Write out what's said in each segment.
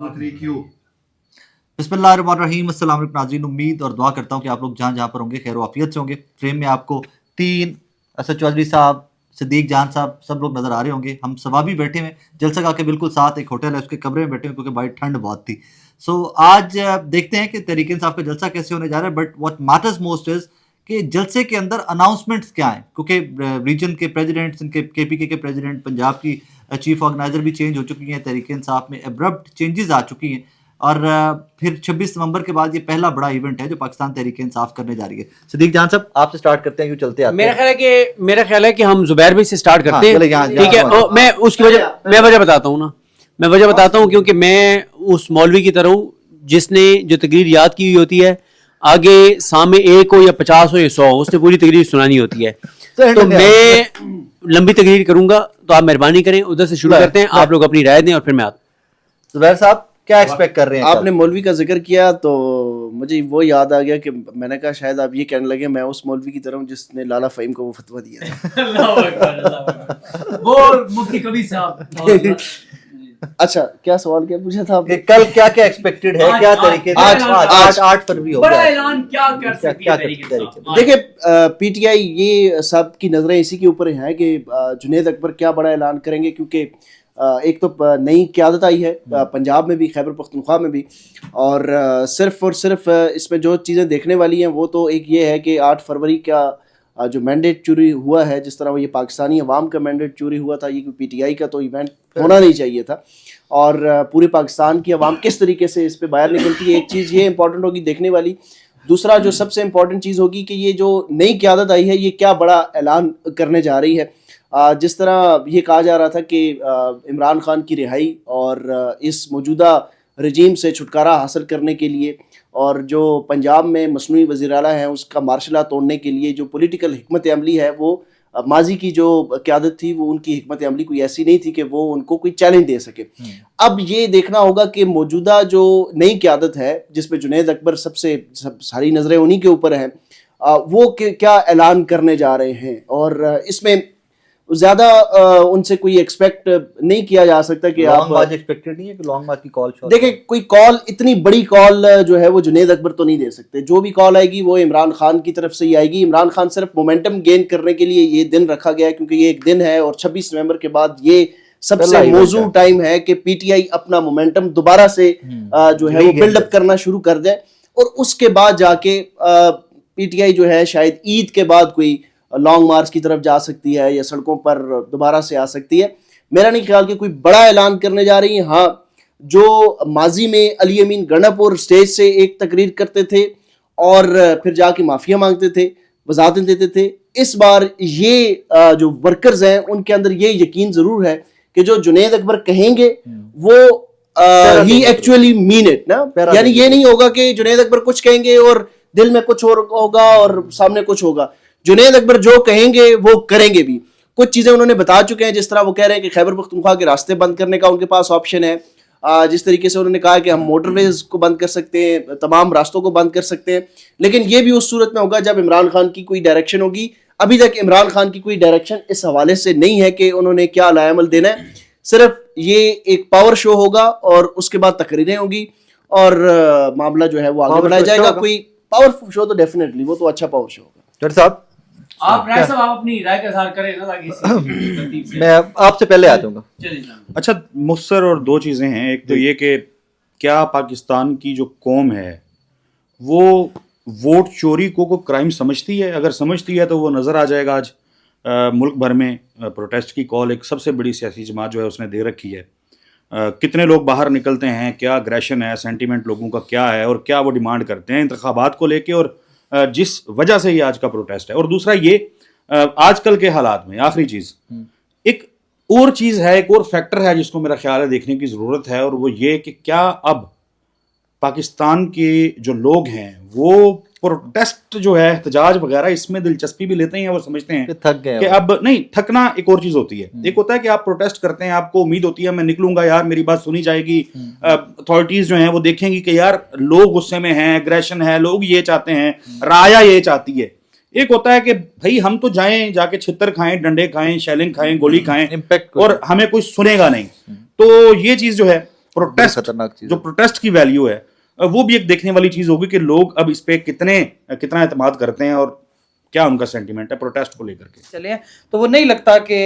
बिस्मिल्लाहिर्रहमानिर्रहीम। अस्सलाम वालेकुम नाज़रीन, उम्मीद और दुआ करता हूँ कि आप लोग जहाँ जहाँ पर होंगे खैर आफियत से होंगे। फ्रेम में आपको तीन असद चौधरी साहब, सिद्दीक जान साहब सब लोग नज़र आ रहे होंगे। हम सवाबी बैठे हुए जलसा का के बिल्कुल साथ एक होटल है उसके कमरे में बैठे हुए क्योंकि भाई ठंड बहुत थी। सो आज देखते हैं कि तहरीक इंसाफ का जलसा कैसे होने जा रहा है। But what matters most is कि जलसे के अंदर अनाउंसमेंट्स क्या हैं, क्योंकि रीजन के प्रेसिडेंट्स, इनके केपीके के प्रेसिडेंट, पंजाब की चीफ ऑर्गेनाइजर भी चेंज हो चुकी हैं, तहरीक इंसाफ में एब्रप्ट चेंजेस आ चुकी हैं। और फिर 26 नवंबर के बाद ये पहला बड़ा इवेंट है जो पाकिस्तान तहरीक इंसाफ करने जा रही है। सिद्दीक जान साहब आपसे स्टार्ट करते हैं, यूं चलते आते हैं। मेरा ख्याल है कि हम जुबैर भाई से स्टार्ट करते हैं, ठीक है। मैं उसकी वजह बताता हूँ ना, मैं वजह बताता हूँ क्योंकि मैं उस मौलवी की तरह हूँ जिसने जो तकरीर याद की हुई होती है, आगे सामने 1 हो या 50 हो या 100 हो, उसने पूरी तकरीर सुनानी होती है। तो मैं लंबी तकरीर करूंगा, तो आप मेहरबानी करें उधर से शुरू करते हैं, आप लोग अपनी राय दें और फिर मैं आता हूं। जुबैर साहब क्या एक्सपेक्ट कर रहे हैं? आपने मौलवी का जिक्र किया तो मुझे वो याद आ गया कि मैंने कहा शायद आप ये कहने लगे मैं उस मौलवी की तरह हूं जिसने लाला फहीम को वो फतवा दिया था। वो मुफ्ती कबीर साहब। अच्छा, क्या सवाल क्या पूछा था आपने? कल क्या क्या एक्सपेक्टेड है, क्या तरीके आज 8 फरवरी होगा, बड़ा ऐलान क्या कर सकती है देखिए पीटीआई ये सब की नजरें इसी के ऊपर हैं कि जुनैद अकबर क्या बड़ा ऐलान करेंगे, क्योंकि एक तो नई क़यादत आई है पंजाब में भी, खैबर पख्तूनख्वा में भी, और सिर्फ इसमें जो चीज़ें देखने वाली हैं वो तो एक ये है कि 8 फरवरी का जो मैंडेट चोरी हुआ है, जिस तरह वो ये पाकिस्तानी अवाम का मैंडेट चोरी हुआ था, ये पीटीआई का तो इवेंट होना नहीं चाहिए था, और पूरे पाकिस्तान की अवाम किस तरीके से इस पर बाहर निकलती है, एक चीज़ ये इंपॉर्टेंट होगी देखने वाली। दूसरा जो सबसे इम्पॉर्टेंट चीज़ होगी कि ये जो नई क़यादत आई है ये क्या बड़ा ऐलान करने जा रही है। जिस तरह ये कहा जा रहा था कि इमरान खान की रिहाई और इस मौजूदा रजीम से छुटकारा हासिल करने के लिए, और जो पंजाब में मसनूई वज़ीर आला है उसका मार्शल तोड़ने के लिए जो पॉलिटिकल हिकमत अमली है, वो माजी की जो क़यादत थी वो उनकी हिकमत अमली कोई ऐसी नहीं थी कि वो उनको कोई चैलेंज दे सके। अब ये देखना होगा कि मौजूदा जो नई क़यादत है जिसमें जुनैद अकबर सारी नज़रें उन्हीं के ऊपर हैं, वो क्या ऐलान करने जा रहे हैं, और इसमें ज़्यादा उनसे कोई एक्सपेक्ट नहीं किया जा सकता कि आप एक्सपेक्टेड नहीं है कि लॉन्ग मार्च की कॉल। देखिए कोई कॉल, इतनी बड़ी कॉल जो है वो जुनैद अकबर तो नहीं दे सकते। जो भी कॉल आएगी वो इमरान खान की तरफ से ही आएगी। इमरान खान सिर्फ मोमेंटम गेन करने के लिए ये दिन रखा गया है क्योंकि ये एक दिन है, और 26 नवंबर के बाद ये सबसे मौजू टाइम है कि पीटीआई अपना मोमेंटम दोबारा से जो है वो बिल्डअप करना शुरू कर दे, और उसके बाद जाके पीटीआई जो है शायद ईद के बाद कोई लॉन्ग मार्च की तरफ जा सकती है या सड़कों पर दोबारा से आ सकती है। मेरा नहीं ख्याल कि कोई बड़ा ऐलान करने जा रही है। हाँ, जो माजी में अली अमीन गणपुर स्टेज से एक तकरीर करते थे और फिर जाके माफिया मांगते थे, वजाहतें देते थे, इस बार ये जो वर्कर्स हैं उनके अंदर ये यकीन जरूर है कि जो जुनैद अकबर कहेंगे वो ही एक्चुअली मीन इट ना। यानी ये नहीं होगा कि जुनैद अकबर कुछ कहेंगे और दिल में कुछ और होगा और सामने कुछ होगा। जुनैद अकबर जो कहेंगे वो करेंगे भी। कुछ चीज़ें उन्होंने बता चुके हैं, जिस तरह वो कह रहे हैं कि खैबर पख्तूनख्वा के रास्ते बंद करने का उनके पास ऑप्शन है। जिस तरीके से उन्होंने कहा कि हम मोटरवेज को बंद कर सकते हैं, तमाम रास्तों को बंद कर सकते हैं, लेकिन ये भी उस सूरत में होगा जब इमरान खान की कोई डायरेक्शन होगी। अभी तक इमरान खान की कोई डायरेक्शन इस हवाले से नहीं है कि उन्होंने क्या अलायमल देना है। सिर्फ ये एक पावर शो होगा और उसके बाद तकरीरें होगी और मामला जो है वो आगे बढ़ाया जाएगा। कोई पावर शो तो डेफिनेटली वो तो अच्छा पावर शो होगा। डॉक्टर साहब आप अपनी राय का इज़हार करें ना, ताकि मैं आपसे पहले आ जाऊंगा। अच्छा, मुख्तसर और 2 चीज़ें हैं। एक तो ये कि क्या पाकिस्तान की जो कौम है वो वोट चोरी को क्राइम समझती है? अगर समझती है तो वो नज़र आ जाएगा। आज मुल्क भर में प्रोटेस्ट की कॉल एक सबसे बड़ी सियासी जमात जो है उसने दे रखी है। कितने लोग बाहर निकलते हैं, क्या अग्रेशन है, सेंटीमेंट लोगों का क्या है और क्या वो डिमांड करते हैं इंतखाबात को लेके, और जिस वजह से ये आज का प्रोटेस्ट है। और दूसरा ये आजकल के हालात में आखिरी चीज़, एक और चीज़ है, एक और फैक्टर है जिसको मेरा ख्याल है देखने की ज़रूरत है, और वो ये कि क्या अब पाकिस्तान के जो लोग हैं वो प्रोटेस्ट जो है, एहतजाज वगैरह, इसमें दिलचस्पी भी लेते हैं। वो समझते हैं थक गए कि अब नहीं, थकना एक और चीज़ होती है। एक होता है कि आप प्रोटेस्ट करते हैं, आपको उम्मीद होती है मैं निकलूंगा यार, मेरी बात सुनी जाएगी, अथॉरिटीज़ जो हैं वो देखेंगी कि यार लोग गुस्से में हैं, एग्रेशन है, लोग ये चाहते हैं, राया ये चाहती है। एक होता है कि भाई हम तो जाएं, जाके छितर खाएं, डंडे खाएं, शेलिंग खाएं, गोली खाएं, और हमें कोई सुनेगा नहीं। तो ये चीज़ जो है, प्रोटेस्ट, खतरनाक चीज जो प्रोटेस्ट की वैल्यू है वो भी एक देखने वाली चीज होगी कि लोग अब इस पे कितना एतमाद करते हैं और क्या उनका सेंटीमेंट है प्रोटेस्ट को लेकर के। चले हैं तो वो नहीं लगता कि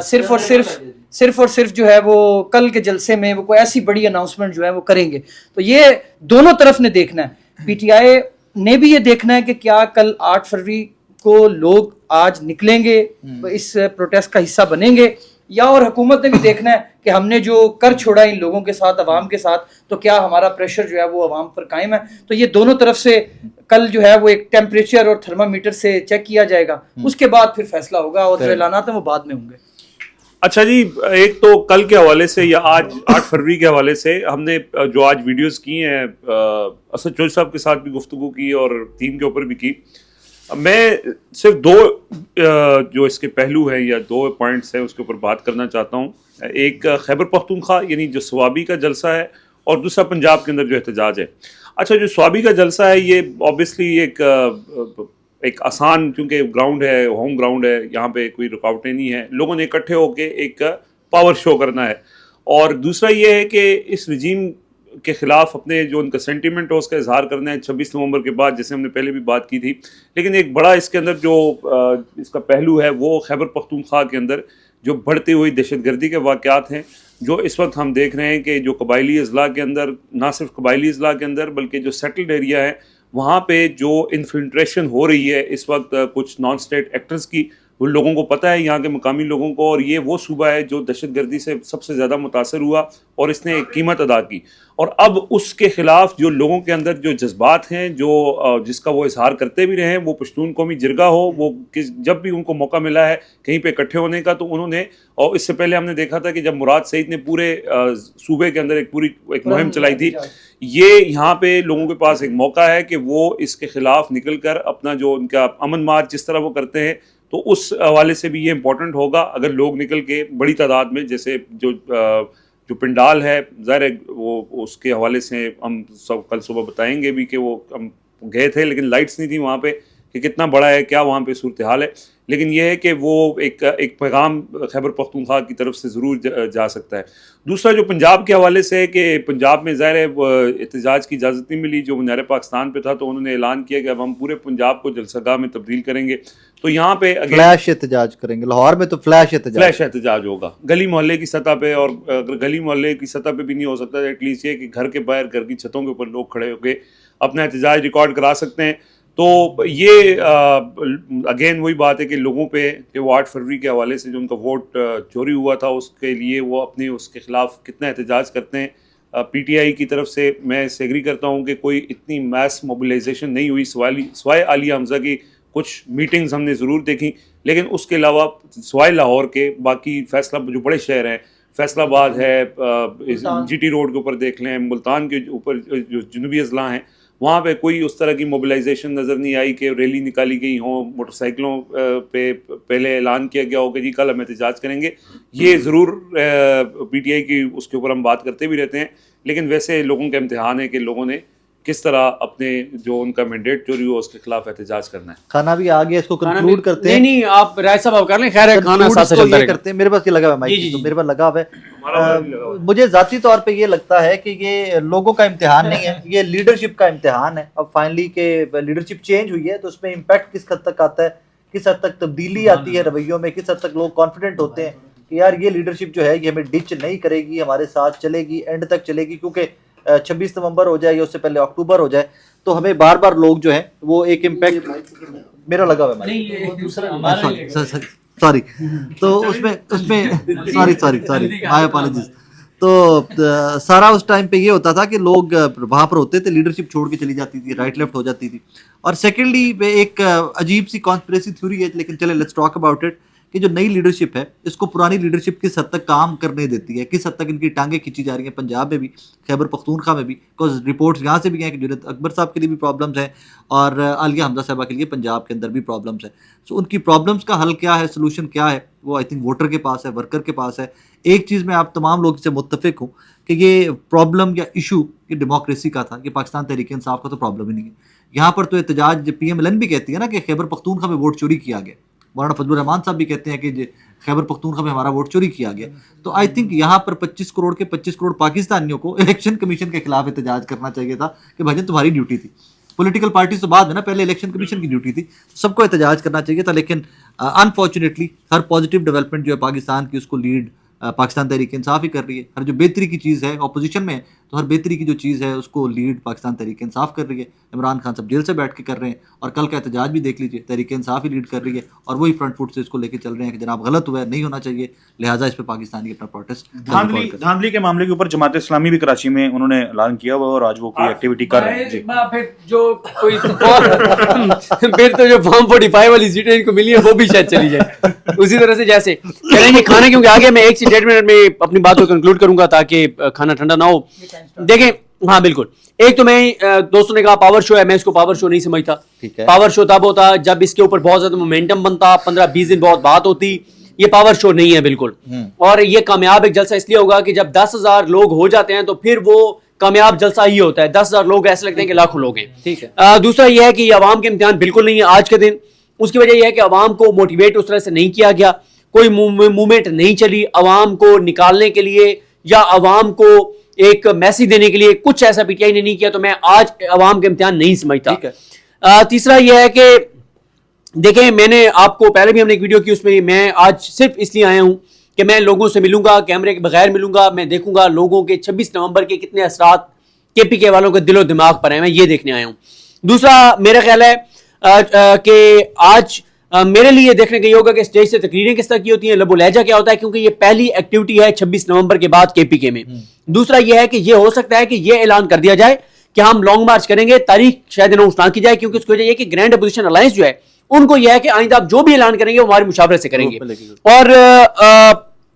सिर्फ और सिर्फ जो है वो कल के जलसे में वो कोई ऐसी बड़ी अनाउंसमेंट जो है वो करेंगे। तो ये दोनों तरफ ने देखना है, पीटीआई ने भी ये देखना है कि क्या कल 8 फरवरी को लोग आज निकलेंगे इस प्रोटेस्ट का हिस्सा बनेंगे, या और हुकूमत ने भी देखना है कि हमने जो कर छोड़ा इन लोगों के साथ, अवाम के साथ, तो क्या हमारा प्रेशर जो है वो अवाम पर कायम है। तो ये दोनों तरफ से कल जो है वो एक टेम्परेचर और थर्मामीटर से चेक किया जाएगा, उसके बाद फिर फैसला होगा और जो ऐलानात हैं वो बाद में होंगे। अच्छा जी, एक तो कल के हवाले से या आज 8 फरवरी के हवाले से हमने जो आज वीडियोस की हैं, असद चौधरी साहब के साथ भी गुफ्तगू की और टीम के ऊपर भी की। मैं सिर्फ दो जो इसके पहलू हैं या दो पॉइंट्स हैं उसके ऊपर बात करना चाहता हूँ। एक खैबर पख्तूनख्वा यानी जो स्वाबी का जलसा है, और दूसरा पंजाब के अंदर जो एहतजाज है। अच्छा, जो स्वाबी का जलसा है ये ऑब्वियसली एक आसान, क्योंकि ग्राउंड है, होम ग्राउंड है, यहाँ पे कोई रुकावटें नहीं है, लोगों ने इकट्ठे होकर एक पावर शो करना है। और दूसरा ये है कि इस रजीम के ख़िलाफ़ अपने जो उनका सेंटीमेंट है उसका इजहार करना है 26 नवंबर के बाद, जैसे हमने पहले भी बात की थी। लेकिन एक बड़ा इसके अंदर जो इसका पहलू है वो खैबर पख्तूनख्वा के अंदर जो बढ़ती हुई दहशतगर्दी के वाक़यात हैं, जो इस वक्त हम देख रहे हैं कि जो कबायली अज़ला के अंदर, ना सिर्फ कबायली अज़ला के अंदर बल्कि जो सेटल्ड एरिया है वहाँ पे जो इन्फिल्ट्रेशन हो रही है इस वक्त कुछ नॉन स्टेट एक्टर्स की, उन लोगों को पता है, यहाँ के मकामी लोगों को, और ये वो सूबा है जो दहशतगर्दी से सबसे ज़्यादा मुतासर हुआ और इसने एक कीमत अदा की। और अब उसके ख़िलाफ़ जो लोगों के अंदर जो जज्बात हैं, जो जिसका वो इजहार करते भी रहे हैं, वो पश्तून कौमी जिरगा हो, वो जब भी उनको मौका मिला है कहीं पे इकट्ठे होने का तो उन्होंने, और इससे पहले हमने देखा था कि जब मुराद सईद ने पूरे सूबे के अंदर एक मुहिम चलाई थी, ये यहाँ पे लोगों के पास एक मौका है कि वो इसके ख़िलाफ़ निकल कर अपना जो उनका अमन मार्च जिस तरह वो करते हैं, तो उस हवाले से भी ये इम्पोर्टेंट होगा अगर लोग निकल के बड़ी तादाद में, जैसे जो पिंडाल है, ज़ाहिर है वो उसके हवाले से हम सब कल सुबह बताएंगे भी कि वो हम गए थे लेकिन लाइट्स नहीं थी वहाँ पे, कि कितना बड़ा है, क्या वहाँ पे सूरत हाल है। लेकिन यह है कि वो एक पैगाम खैबर पख्तूनख्वा की तरफ से ज़रूर जा सकता है। दूसरा जो पंजाब के हवाले से है कि पंजाब में ज़ाहिर है एहतजाज की इजाज़त नहीं मिली, जो मीनार पाकिस्तान पे था, तो उन्होंने ऐलान किया कि अब हम पूरे पंजाब को जलसागाह में तब्दील करेंगे। तो यहाँ पे फ्लैश एहतजाज करेंगे, लाहौर में तो फ्लैश एहतजाज होगा गली मोहल्ले की सतह पे, और अगर गली मोहल्ले की सतह पे भी नहीं हो सकता, एटलीस्ट ये कि घर के बाहर, घर की छतों के ऊपर लोग खड़े होकर अपना एहतजाज रिकॉर्ड करा सकते हैं। तो ये अगेन वही बात है कि लोगों पे कि वो 8 फरवरी के हवाले से जो उनका वोट चोरी हुआ था उसके लिए वो अपने उसके ख़िलाफ़ कितना एहतजाज करते हैं। पीटीआई की तरफ से मैं इससे एग्री करता हूँ कि कोई इतनी मैस मोबिलाइजेशन नहीं हुई, सवाए आलिया हमज़ा की कुछ मीटिंग्स हमने ज़रूर देखी, लेकिन उसके अलावा सवाए लाहौर के बाकी फैसला जो बड़े शहर हैं, फैसलाबाद है, जीटी रोड के ऊपर देख लें, मुल्तान के ऊपर जो जनूबी अजला हैं, वहाँ पे कोई उस तरह की मोबिलाइजेशन नज़र नहीं आई कि रैली निकाली गई हो, मोटरसाइकिलों पे पहले ऐलान किया गया हो कि जी कल हम एहतजाज करेंगे। ये ज़रूर पीटीआई की उसके ऊपर हम बात करते भी रहते हैं, लेकिन वैसे लोगों का इम्तिहान है कि लोगों ने किस तरह अपने जो उनका मैंडेट चोरी हुआ उसके खिलाफ एहतजाज करना है। खाना भी आ गया, इसको कंक्लूड करते हैं। नहीं आप राय साहब आप कर लें, खैर है, खाना साथ से चलता करते हैं। मेरे पास ये लगा हुआ है, तो मेरे पास लगा हुआ है। मुझे जाती तौर पे ये लगता है कि ये लोगों का इम्तिहान नहीं है, ये लीडरशिप का इम्तिहान है। अब फाइनली के लीडरशिप चेंज हुई है तो उसमें इम्पैक्ट किस हद तक आता है, किस हद तक तब्दीली आती है रवैयों में, किस हद तक लोग कॉन्फिडेंट होते हैं कि यार ये लीडरशिप जो है ये हमें डिच नहीं करेगी, हमारे साथ चलेगी, एंड तक चलेगी। क्योंकि 26 नवंबर हो जाए या उससे पहले अक्टूबर हो जाए तो हमें बार बार लोग जो है वो एक इम्पैक्ट मेरा लगा हुआ है, सॉरी, तो उसमें सॉरी माय अपॉलॉजीज। तो सारा उस टाइम पे ये होता था कि लोग वहाँ पर होते थे, लीडरशिप छोड़ के चली जाती थी, राइट लेफ्ट हो जाती थी। और सेकेंडली एक अजीब सी कॉन्स्पिरेसी थ्योरी है, लेकिन चले लेट्स टॉक अबाउट इट, कि जो नई लीडरशिप है इसको पुरानी लीडरशिप किस हद तक काम करने देती है, किस हद तक इनकी टांगें खींची जा रही हैं, पंजाब में भी, खैबर पख्तूनख्वा में भी। बिकॉज रिपोर्ट्स यहाँ से भी हैं कि जुनैद अकबर साहब के लिए भी प्रॉब्लम्स हैं और आलिया हमजा साहबा के लिए पंजाब के अंदर भी प्रॉब्लम्स हैं। सो उनकी प्रॉब्लम्स का हल क्या है, सोल्यूशन क्या है, वो आई थिंक वोटर के पास है, वर्कर के पास है। एक चीज़ मैं आप तमाम लोग से मुत्तफिक हूँ कि ये प्रॉब्लम या इशू ये डेमोक्रेसी का था, ये पाकिस्तान तहरीक इंसाफ का तो प्रॉब्लम ही नहीं है। यहाँ पर तो एहतजाज PMLN भी कहती है ना कि खैबर पख्तूनख्वा में वोट चोरी किया गया, मौलाना फजलुर रहमान साहब भी कहते हैं कि खैबर पख्तूनख्वा में हमारा वोट चोरी किया गया। तो आई थिंक यहाँ पर 25 करोड़ के 25 करोड़ पाकिस्तानियों को इलेक्शन कमीशन के खिलाफ एहतजाज करना चाहिए था कि भाईजान तुम्हारी ड्यूटी थी, पॉलिटिकल पार्टी से बाद में ना, पहले इलेक्शन कमीशन की ड्यूटी थी, सबको एहतजाज करना चाहिए था। लेकिन अनफॉर्चुनेटली हर पॉजिटिव डेवलपमेंट जो है पाकिस्तान की, उसको लीड पाकिस्तान तहरीक इंसाफ ही कर रही है। हर जो बेहतरी की चीज़ है, अपोजिशन में है तो हर बेहतरी की जो चीज़ है उसको लीड पाकिस्तान तहरीक इंसाफ कर रही है। इमरान खान साहब जेल से बैठ के कर रहे हैं, और कल का एहतजाज भी देख लीजिए, तहरीक इंसाफ ही लीड कर रही है, और वही फ्रंट फुट से इसको लेके चल रहे हैं कि जनाब गलत हुआ है, नहीं होना चाहिए, लिहाजा इस पर पाकिस्तानी अपना प्रोटेस्ट धांधली के मामले के ऊपर जमात इस्लामी भी कराची में उन्होंने ऐलान किया हुआ और आज वो कोई एक्टिविटी कर रहे हैं जी। फिर जो कोई फिर तो जो फॉर्म 45 वाली सीटें इनको मिली है वो भी शायद चली जाए उसी तरह से जैसे चलेंगे खाना, क्योंकि आगे मैं 1 से 1.5 मिनट में अपनी बात को कंक्लूड करूंगा ताकि खाना ठंडा ना हो। देखें, हाँ बिल्कुल, एक तो मैं दोस्तों ने कहा पावर शो है, मैं इसको पावर शो नहीं समझता। पावर शो तब होता जब इसके ऊपर बहुत ज्यादा मोमेंटम बनता, 15-20 दिन बहुत बात होती, ये पावर शो नहीं है बिल्कुल। और ये कामयाब एक जलसा इसलिए होगा कि जब 10,000 लोग हो जाते हैं तो फिर वो कामयाब जलसा ही होता है। 10,000 लोग ऐसे लगते हैं कि लाखों लोग हैं। ठीक है। दूसरा ये है कि अवाम के इम्तिहान बिल्कुल नहीं है आज के दिन। उसकी वजह यह है कि अवाम को मोटिवेट उस तरह से नहीं किया गया, कोई मूवमेंट नहीं चली अवाम को निकालने के लिए या अवाम को एक मैसेज देने के लिए, कुछ ऐसा पीटीआई ने नहीं किया। तो मैं आज अवाम के इम्तिहान नहीं समझता। तीसरा यह है कि देखें, मैंने आपको पहले भी हमने एक वीडियो की, उसमें मैं आज सिर्फ इसलिए आया हूं कि मैं लोगों से मिलूंगा, कैमरे के बगैर मिलूंगा, मैं देखूंगा लोगों के 26 नवंबर के कितने असरात केपीके वालों के दिलो दिमाग पर है, मैं ये देखने आया हूं। दूसरा मेरा ख्याल है कि आज मेरे लिए देखने का ये होगा कि स्टेज से तकरीरें किस तरह की होती हैं, लबो लहजा क्या होता है, क्योंकि ये पहली एक्टिविटी है 26 नवंबर के बाद केपीके में। दूसरा ये है कि ये हो सकता है कि ये ऐलान कर दिया जाए कि हम लॉन्ग मार्च करेंगे, तारीख शायद अनाउंस ना की जाए, क्योंकि उसकी वजह यह कि ग्रैंड अपोजिशन अलायंस जो है उनको यह है कि आइंदा आप जो भी ऐलान करेंगे वो हमारी मुशावरत से करेंगे। और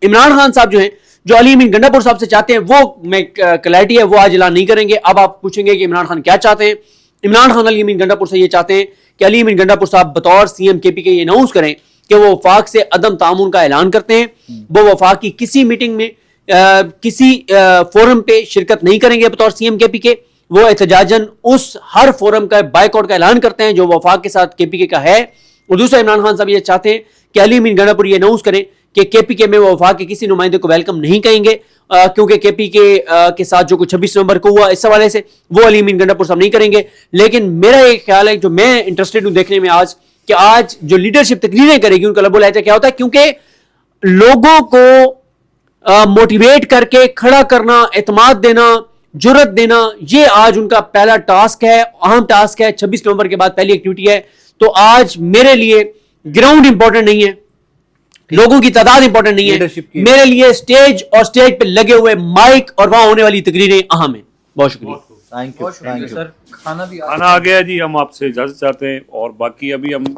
इमरान खान साहब जो हैं, जो अली अमीन गंडापुर साहब से चाहते हैं, वो मैं क्लैरिटी है वो आज ऐलान नहीं करेंगे। अब आप पूछेंगे कि इमरान खान क्या चाहते हैं। इमरान खान अली अमीन गंडापुर से ये चाहते हैं कि अली अमीन गंडापुर साहब बतौर सीएम केपीके ये अनाउंस करें कि वो वफाक से अदम तामुन का ऐलान करते हैं, वो वफाक की किसी मीटिंग में किसी फोरम पे शिरकत नहीं करेंगे बतौर सीएम केपीके। वो एहतजाजन उस हर फोरम का बायकॉट का ऐलान करते हैं जो वफाक के साथ केपीके का है। और दूसरा इमरान खान साहब ये चाहते हैं कि अली अमीन गंडापुर ये अनाउंस करें कि केपीके में वो वफाक के किसी नुमाइंदे को वेलकम नहीं कहेंगे, क्योंकि केपीके के साथ जो कुछ 26 नवंबर को हुआ इस हवाले से वो अली अमीन गंडापुर साहब नहीं करेंगे। लेकिन मेरा एक ख्याल है, जो मैं इंटरेस्टेड हूं देखने में आज, कि आज जो लीडरशिप तकरीरें करेगी उनका लबो लहजा क्या होता है, क्योंकि लोगों को मोटिवेट करके खड़ा करना, एतमाद देना, जुर्रत देना, ये आज उनका पहला टास्क है, अहम टास्क है। 26 नवंबर के बाद पहली एक्टिविटी है। तो आज मेरे लिए ग्राउंड इंपॉर्टेंट नहीं है, लोगों की तादाद इंपॉर्टेंट नहीं है, मेरे लिए स्टेज और स्टेज पे लगे हुए माइक और वहां होने वाली तकरीरें अहम है। बहुत शुक्रिया। Thank you sir. खाना भी खाना आ गया जी, हम आपसे इजाजत चाहते हैं और बाकी अभी हम